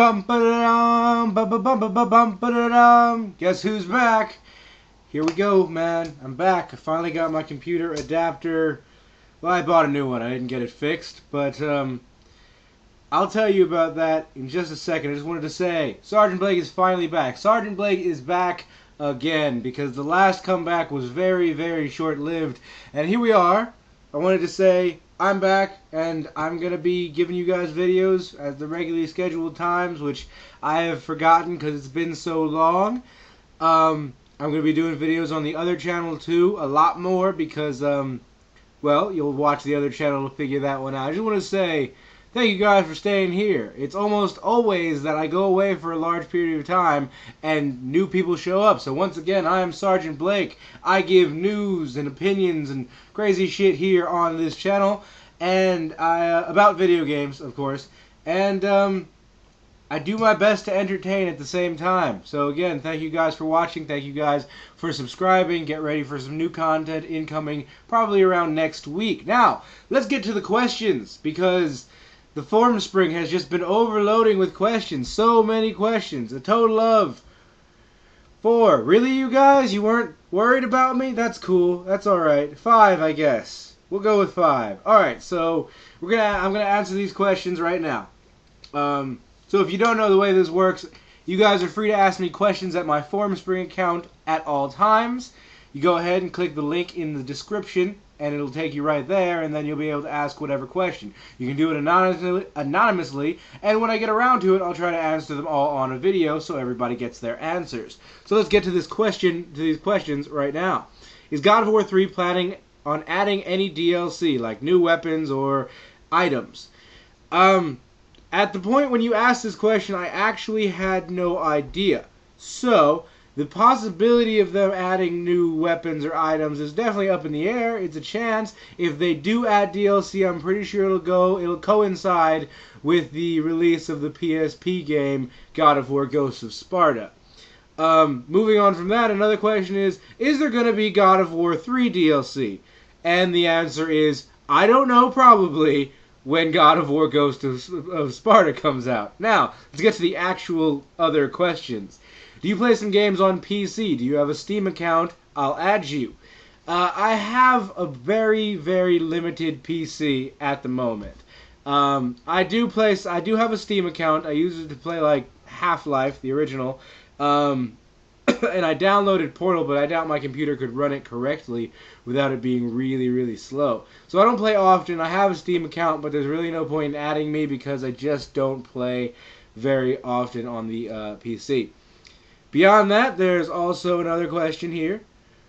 Bum-ba-da-dum, bum-ba-bum-ba-bum-ba-da-dum. Guess who's back? Here we go, man. I'm back. I finally got my computer adapter. Well, I bought a new one. I didn't get it fixed, but I'll tell you about that in just a second. I just wanted to say, Sergeant Blake is finally back. Sergeant Blake is back again because the last comeback was very, very short-lived. And here we are. I wanted to say I'm back, and I'm going to be giving you guys videos at the regularly scheduled times, which I have forgotten because it's been so long. I'm going to be doing videos on the other channel too, a lot more, because, well, you'll watch the other channel to figure that one out. I just want to say thank you guys for staying here. It's almost always that I go away for a large period of time and new people show up. So once again, I am Sergeant Blake. I give news and opinions and crazy shit here on this channel, and about video games, of course. And I do my best to entertain at the same time. So again, thank you guys for watching. Thank you guys for subscribing. Get ready for some new content incoming probably around next week. Now, let's get to the questions, because the form spring has just been overloading with questions. So many questions. A total of 4. Really, you guys? You weren't worried about me? That's cool. That's alright. 5, I guess. We'll go with 5. Alright, so I'm gonna answer these questions right now. So if you don't know the way this works, you guys are free to ask me questions at my Formspring account at all times. You go ahead and click the link in the description, and it'll take you right there, and then you'll be able to ask whatever question. You can do it anonymously, and when I get around to it, I'll try to answer them all on a video so everybody gets their answers. So let's get to these questions right now. Is God of War 3 planning on adding any DLC, like new weapons or items? At the point when you asked this question, I actually had no idea. So the possibility of them adding new weapons or items is definitely up in the air. It's a chance. If they do add DLC, I'm pretty sure it'll coincide with the release of the PSP game God of War Ghosts of Sparta. Moving on from that, another question is there going to be God of War 3 DLC? And the answer is, I don't know, probably, when God of War Ghosts of Sparta comes out. Now, let's get to the actual other questions. Do you play some games on PC? Do you have a Steam account? I'll add you. I have a very, very limited PC at the moment. I do have a Steam account. I use it to play like Half-Life, the original. And I downloaded Portal, but I doubt my computer could run it correctly without it being really, really slow. So I don't play often. I have a Steam account, but there's really no point in adding me because I just don't play very often on the PC. Beyond that, there's also another question here.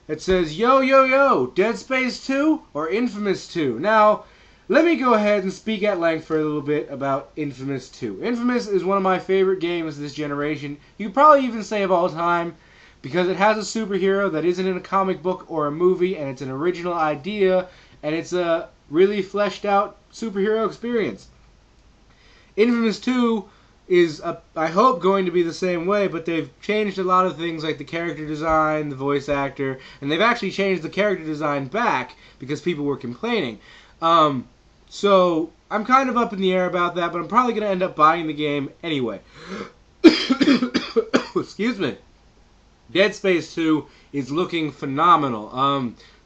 It says, yo, Dead Space 2 or Infamous 2? Now, let me go ahead and speak at length for a little bit about Infamous 2. Infamous is one of my favorite games this generation. You could probably even say of all time, because it has a superhero that isn't in a comic book or a movie, and it's an original idea, and it's a really fleshed out superhero experience. Infamous 2 is, I hope, going to be the same way, but they've changed a lot of things like the character design, the voice actor, and they've actually changed the character design back because people were complaining. So I'm kind of up in the air about that, but I'm probably going to end up buying the game anyway. Excuse me. Dead Space 2 is looking phenomenal.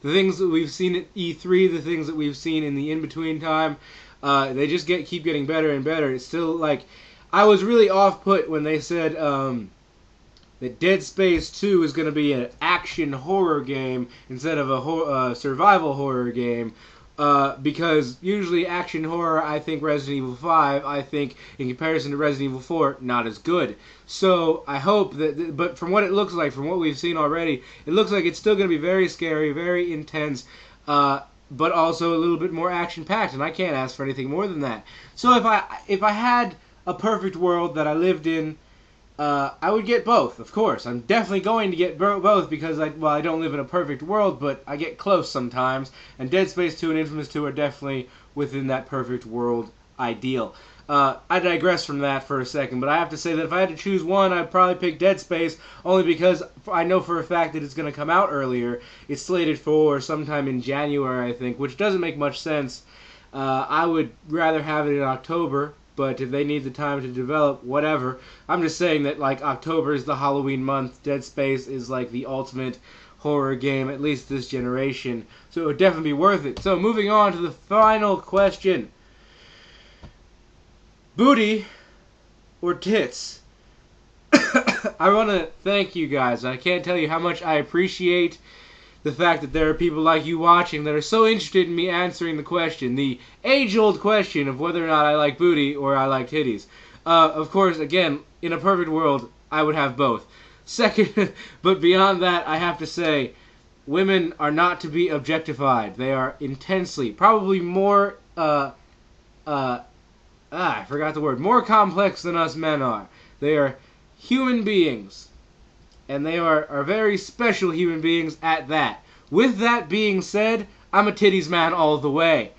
The things that we've seen at E3, the things that we've seen in the in-between time, they just keep getting better and better. It's still like, I was really off-put when they said that Dead Space 2 is going to be an action horror game instead of a survival horror game. Because usually action horror, I think Resident Evil 5, I think in comparison to Resident Evil 4, not as good. So I hope that, but from what it looks like, from what we've seen already, it looks like it's still going to be very scary, very intense, but also a little bit more action-packed, and I can't ask for anything more than that. So if I had a perfect world that I lived in, I would get both, of course. I'm definitely going to get both because, I don't live in a perfect world, but I get close sometimes. And Dead Space 2 and Infamous 2 are definitely within that perfect world ideal. I digress from that for a second, but I have to say that if I had to choose one, I'd probably pick Dead Space, only because I know for a fact that it's going to come out earlier. It's slated for sometime in January, I think, which doesn't make much sense. I would rather have it in October, but if they need the time to develop, whatever. I'm just saying that, like, October is the Halloween month. Dead Space is, like, the ultimate horror game, at least this generation. So it would definitely be worth it. So moving on to the final question. Booty or tits? I want to thank you guys. I can't tell you how much I appreciate the fact that there are people like you watching that are so interested in me answering the question. The age-old question of whether or not I like booty or I like titties. Of course, again, in a perfect world, I would have both. Second, but beyond that, I have to say, women are not to be objectified. They are intensely, probably more, I forgot the word, more complex than us men are. They are human beings, and they are very special human beings at that. With that being said, I'm a titties man all the way.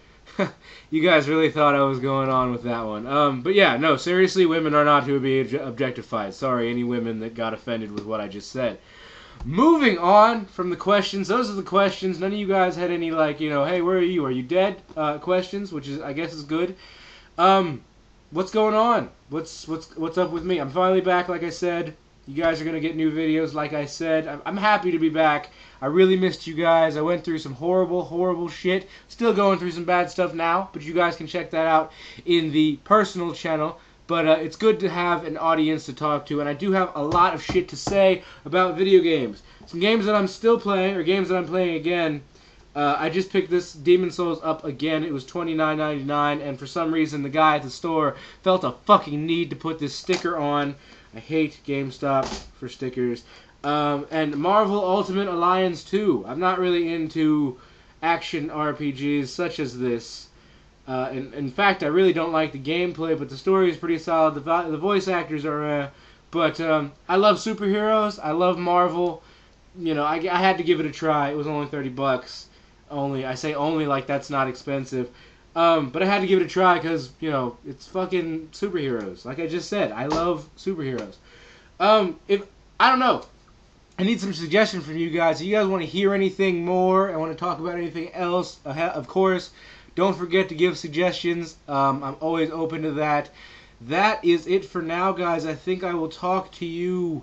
You guys really thought I was going on with that one. But yeah, no, seriously, women are not to be objectified. Sorry, any women that got offended with what I just said. Moving on from the questions, those are the questions. None of you guys had any, like, you know, hey, where are you? Are you dead? Questions, which is, I guess, is good. What's going on? What's up with me? I'm finally back, like I said. You guys are going to get new videos, like I said. I'm happy to be back. I really missed you guys. I went through some horrible shit. Still going through some bad stuff now, but you guys can check that out in the personal channel. But it's good to have an audience to talk to, and I do have a lot of shit to say about video games. Some games that I'm still playing, or games that I'm playing again. I just picked this Demon's Souls up again. It was $29.99, and for some reason the guy at the store felt a fucking need to put this sticker on. I hate GameStop for stickers. And Marvel Ultimate Alliance 2. I'm not really into action RPGs such as this. In fact, I really don't like the gameplay, but the story is pretty solid. The voice actors are, but I love superheroes. I love Marvel. You know, I had to give it a try. It was only $30. Only, I say only like that's not expensive. But I had to give it a try because, you know, it's fucking superheroes. Like I just said, I love superheroes. I don't know. I need some suggestions from you guys. If you guys want to hear anything more, I want to talk about anything else, of course, don't forget to give suggestions. I'm always open to that. That is it for now, guys. I think I will talk to you.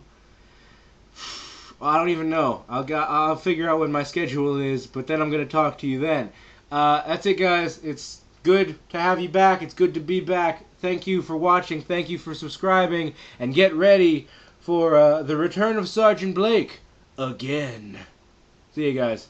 I don't even know. I'll figure out what my schedule is, but then I'm going to talk to you then. That's it, guys. It's good to have you back. It's good to be back. Thank you for watching. Thank you for subscribing. And get ready for the return of Sergeant Blake again. See you guys.